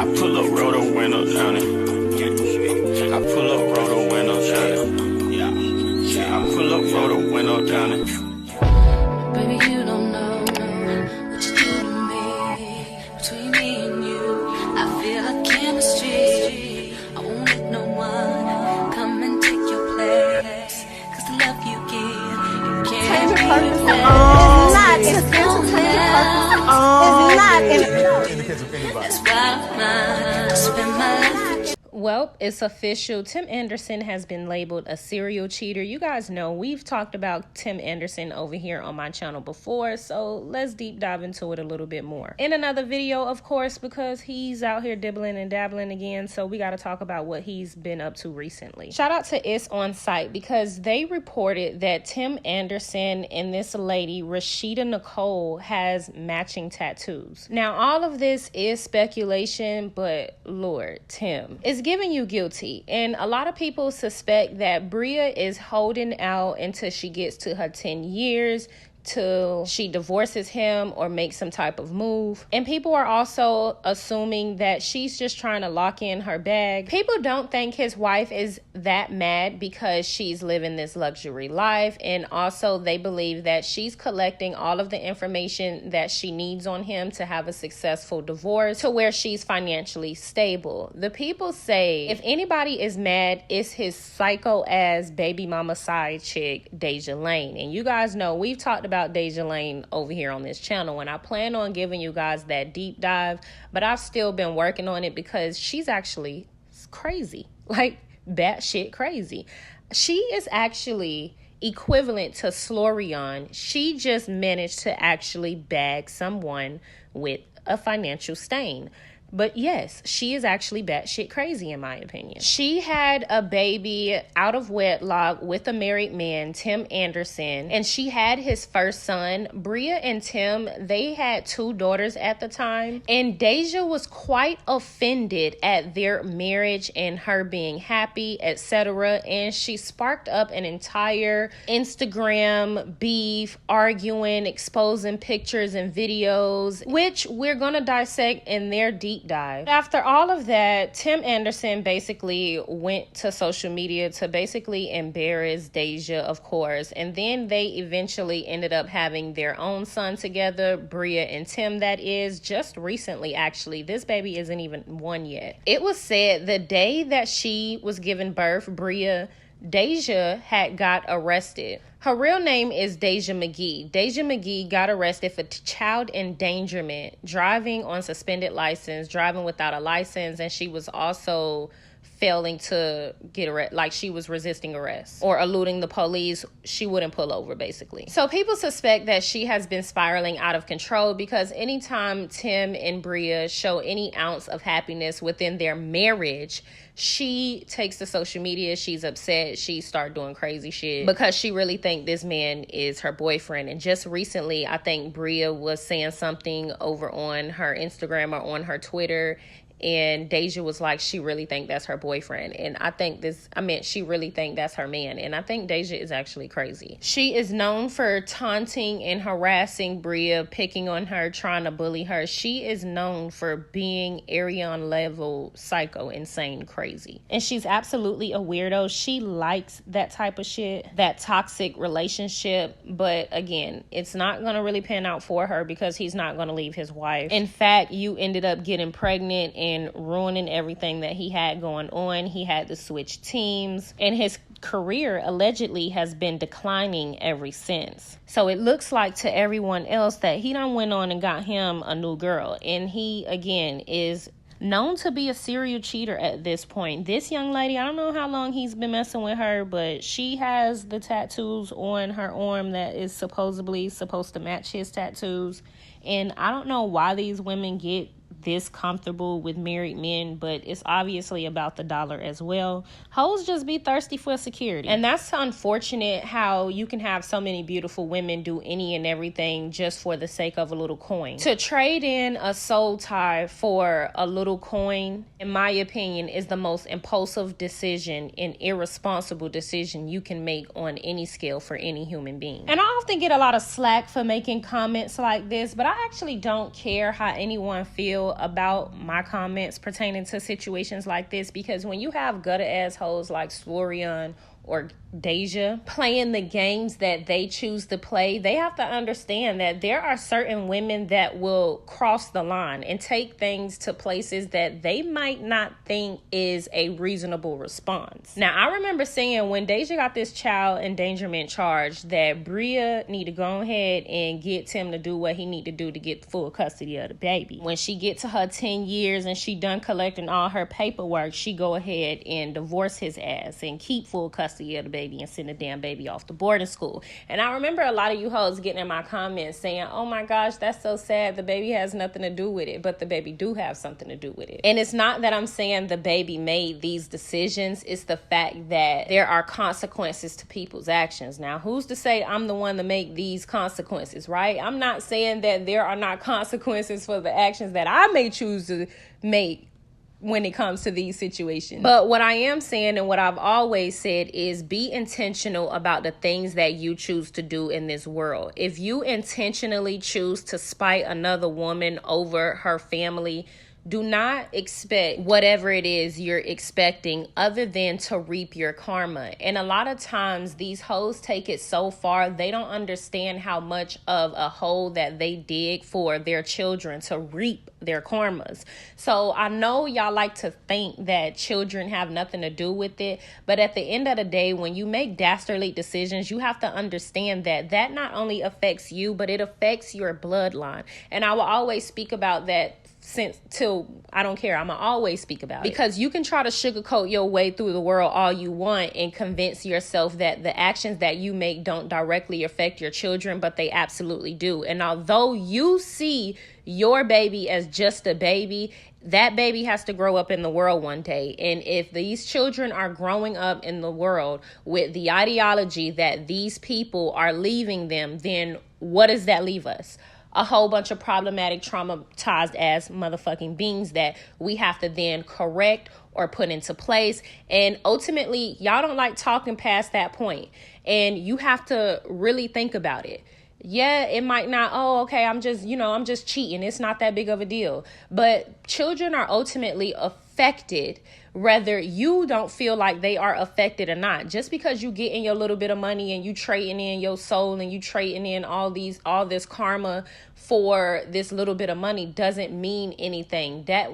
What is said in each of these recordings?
I pull up, roll the windows down it. I pull up, roll the windows down it. Yeah, I pull up, roll the window down it. Baby, you don't know what you do to me. Between me and you, I feel like chemistry. I won't let no one come and take your place. Cause the love you give, you can't Well, it's official. Tim Anderson has been labeled a serial cheater. You guys know we've talked about Tim Anderson over here on my channel before, so let's deep dive into it a little bit more. In another video, of course, because he's out here dibbling and dabbling again, so we got to talk about what he's been up to recently. Shout out to It's On Site because they reported that Tim Anderson and this lady, Rashida Nicole, has matching tattoos. Now, all of this is speculation, but Lord, Tim is giving you guilty, and a lot of people suspect that Bria is holding out until she gets to her 10 years till she divorces him or makes some type of move. And people are also assuming that she's just trying to lock in her bag. People don't think his wife is that mad because she's living this luxury life, and also they believe that she's collecting all of the information that she needs on him to have a successful divorce to where she's financially stable. The people say if anybody is mad, it's his psycho ass baby mama side chick, Deja Lane. And you guys know we've talked about Deja Lane over here on this channel, and I plan on giving you guys that deep dive, but I've still been working on it because she's actually crazy, like batshit crazy. She is actually equivalent to Slorion. She just managed to actually bag someone with a financial stain. But yes, she is actually batshit crazy in my opinion. She had a baby out of wedlock with a married man, Tim Anderson, and she had his first son. Bria and Tim, they had 2 daughters at the time, and Deja was quite offended at their marriage and her being happy, etc. And she sparked up an entire Instagram beef, arguing, exposing pictures and videos, which we're gonna dissect in their deep dive. After all of that, Tim Anderson basically went to social media to basically embarrass Deja, of course, and then they eventually ended up having their own son together, Bria and Tim, that is, just recently actually. This baby isn't even 1 yet. It was said the day that she was giving birth, Bria, Deja had got arrested. Her real name is Deja McGee. Deja McGee got arrested for child endangerment, driving on suspended license, driving without a license, and she was also failing to get arrested, like she was resisting arrest or eluding the police. She wouldn't pull over, basically. So people suspect that she has been spiraling out of control because anytime Tim and Bria show any ounce of happiness within their marriage, she takes to social media. She's upset. She started doing crazy shit because she really think this man is her boyfriend. And just recently, I think Bria was saying something over on her Instagram or on her Twitter, and Deja was like, she really think that's her boyfriend. And she really think that's her man. And I think Deja is actually crazy. She is known for taunting and harassing Bria, picking on her, trying to bully her. She is known for being Arion level psycho, insane, crazy. And she's absolutely a weirdo. She likes that type of shit, that toxic relationship. But again, it's not going to really pan out for her because he's not going to leave his wife. In fact, you ended up getting pregnant and ruining everything that he had going on. He had to switch teams, and his career allegedly has been declining ever since. So it looks like to everyone else that he done went on and got him a new girl, and he again is known to be a serial cheater at this point. This young lady, I don't know how long he's been messing with her, but she has the tattoos on her arm that is supposedly supposed to match his tattoos. And I don't know why these women get this comfortable with married men, but it's obviously about the dollar as well. Hoes just be thirsty for security, and that's unfortunate how you can have so many beautiful women do any and everything just for the sake of a little coin. To trade in a soul tie for a little coin, in my opinion, is the most impulsive decision and irresponsible decision you can make on any scale for any human being. And I often get a lot of slack for making comments like this, but I actually don't care how anyone feels intentional about my comments pertaining to situations like this, because when you have gutter assholes like Sorian or Deja playing the games that they choose to play, they have to understand that there are certain women that will cross the line and take things to places that they might not think is a reasonable response. Now, I remember saying when Deja got this child endangerment charge that Bria need to go ahead and get Tim to do what he need to do to get full custody of the baby. When she get to her 10 years and she done collecting all her paperwork, she go ahead and divorce his ass and keep full custody of the baby and send the damn baby off to boarding school. And I remember a lot of you hoes getting in my comments saying, oh my gosh, that's so sad, the baby has nothing to do with it. But the baby do have something to do with it. And it's not that I'm saying the baby made these decisions, it's the fact that there are consequences to people's actions. Now, who's to say I'm the one to make these consequences, right? I'm not saying that there are not consequences for the actions that I may choose to make when it comes to these situations. But what I am saying, and what I've always said, is be intentional about the things that you choose to do in this world. If you intentionally choose to spite another woman over her family, do not expect whatever it is you're expecting other than to reap your karma. And a lot of times these hoes take it so far, they don't understand how much of a hole that they dig for their children to reap their karmas. So I know y'all like to think that children have nothing to do with it, but at the end of the day, when you make dastardly decisions, you have to understand that that not only affects you, but it affects your bloodline. And I will always speak about that till I don't care. I'm gonna always speak about it, because you can try to sugarcoat your way through the world all you want and convince yourself that the actions that you make don't directly affect your children, but they absolutely do. And although you see your baby as just a baby, that baby has to grow up in the world one day. And if these children are growing up in the world with the ideology that these people are leaving them, then what does that leave us? A whole bunch of problematic, traumatized ass motherfucking beings that we have to then correct or put into place. And ultimately, y'all don't like talking past that point. And you have to really think about it. Yeah, it might not, oh, okay, I'm just cheating. It's not that big of a deal. But children are ultimately affected, whether you don't feel like they are affected or not. Just because you get in your little bit of money and you trading in your soul and you trading in all this karma for this little bit of money doesn't mean anything. That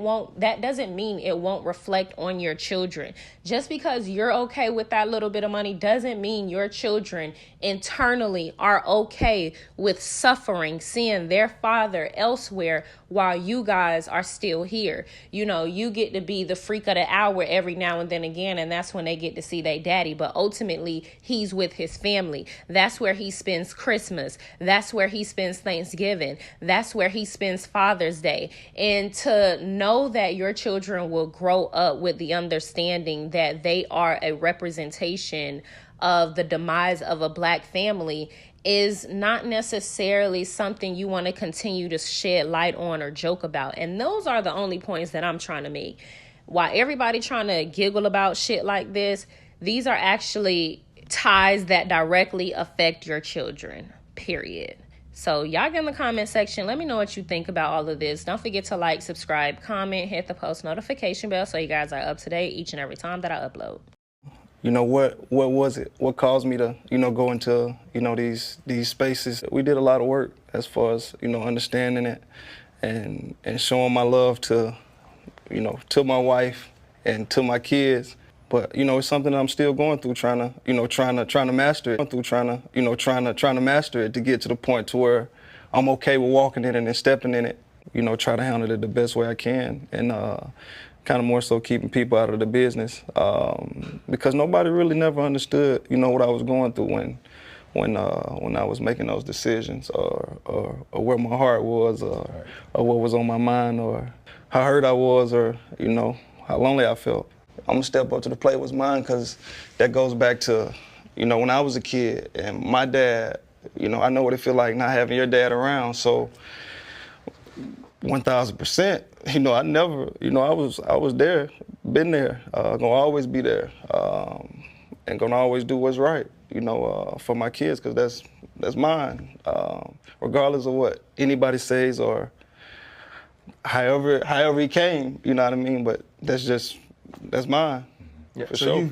doesn't mean it won't reflect on your children. Just because you're okay with that little bit of money doesn't mean your children internally are okay with suffering, seeing their father elsewhere while you guys are still here. You get to be the freak of the hour every now and then again, and that's when they get to see their daddy. But ultimately, he's with his family. That's where he spends Christmas. That's where he spends Thanksgiving. That's where he spends Father's Day. And to know that your children will grow up with the understanding that they are a representation of the demise of a Black family is not necessarily something you want to continue to shed light on or joke about. And those are the only points that I'm trying to make. While everybody trying to giggle about shit like this, these are actually ties that directly affect your children, period. So y'all get in the comment section. Let me know what you think about all of this. Don't forget to like, subscribe, comment, hit the post notification bell so you guys are up to date each and every time that I upload. What was it? What caused me to, go into, these spaces? We did a lot of work as far as, understanding it and showing my love to, to my wife and to my kids. But, it's something that I'm still going through, trying to master it, trying to master it to get to the point to where I'm okay with walking in it and stepping in it, try to handle it the best way I can. And, kind of more so keeping people out of the business, because nobody really never understood, what I was going through when I was making those decisions, or where my heart was, or what was on my mind, or how hurt I was, or how lonely I felt. I'm gonna step up to the plate what's mine, because that goes back to when I was a kid and my dad. I know what it feels like not having your dad around, so 1,000%. I never, I was there, been there, gonna always be there, and gonna always do what's right, for my kids, because that's mine, regardless of what anybody says or however he came, you know what I mean? But that's mine. Yeah. For So sure.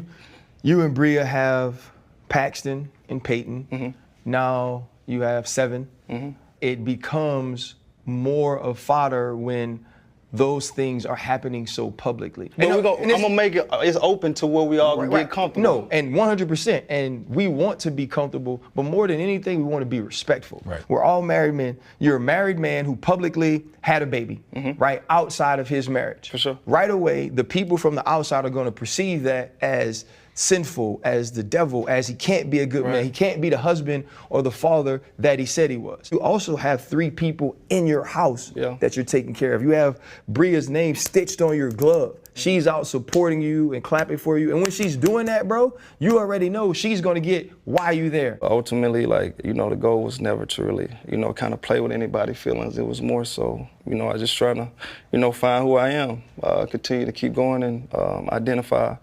you and Bria have Paxton and Peyton. Mm-hmm. Now you have 7. Mm-hmm. It becomes more of fodder when those things are happening so publicly. But I'm gonna make it's open to where we all can get comfortable. No, and 100%. And we want to be comfortable, but more than anything, we want to be respectful. Right. We're all married men. You're a married man who publicly had a baby, right, outside of his marriage. For sure. Right away, the people from the outside are going to perceive that as sinful, as the devil, as he can't be a good man. He can't be the husband or the father that he said he was. You also have 3 people in your house that you're taking care of. You have Bria's name stitched on your glove. She's out supporting you and clapping for you. And when she's doing that, bro, you already know she's going to get why you there. Ultimately, like, you know, the goal was never to really, you know, kind of play with anybody's feelings. It was more so, you know, I just trying to, you know, find who I am, continue to keep going and identify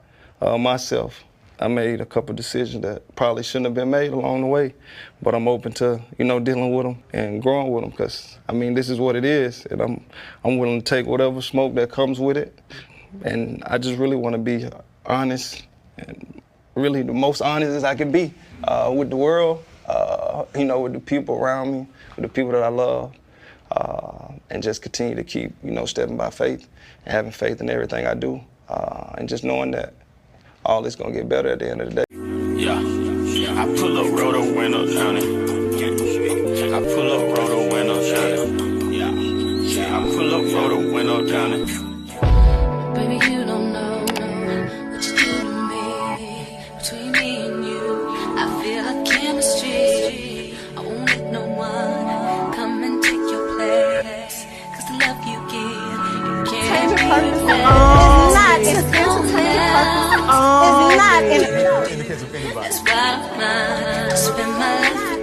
myself. I made a couple decisions that probably shouldn't have been made along the way, but I'm open to, you know, dealing with them and growing with them because, I mean, this is what it is, and I'm willing to take whatever smoke that comes with it, and I just really want to be honest and really the most honest as I can be with the world, you know, with the people around me, with the people that I love, and just continue to keep, you know, stepping by faith and having faith in everything I do, and just knowing that all is gonna get better at the end of the day. Yeah, I pull up, roll the windows down it. I pull up, roll the windows down it. Yeah, I pull up, roll the windows down it. Baby, you don't know what you do to me. Between me and you, I feel like chemistry. I won't let no one come and take your place. 'Cause the love you give, you can't replace. In the case of anybody. That's why I spend my life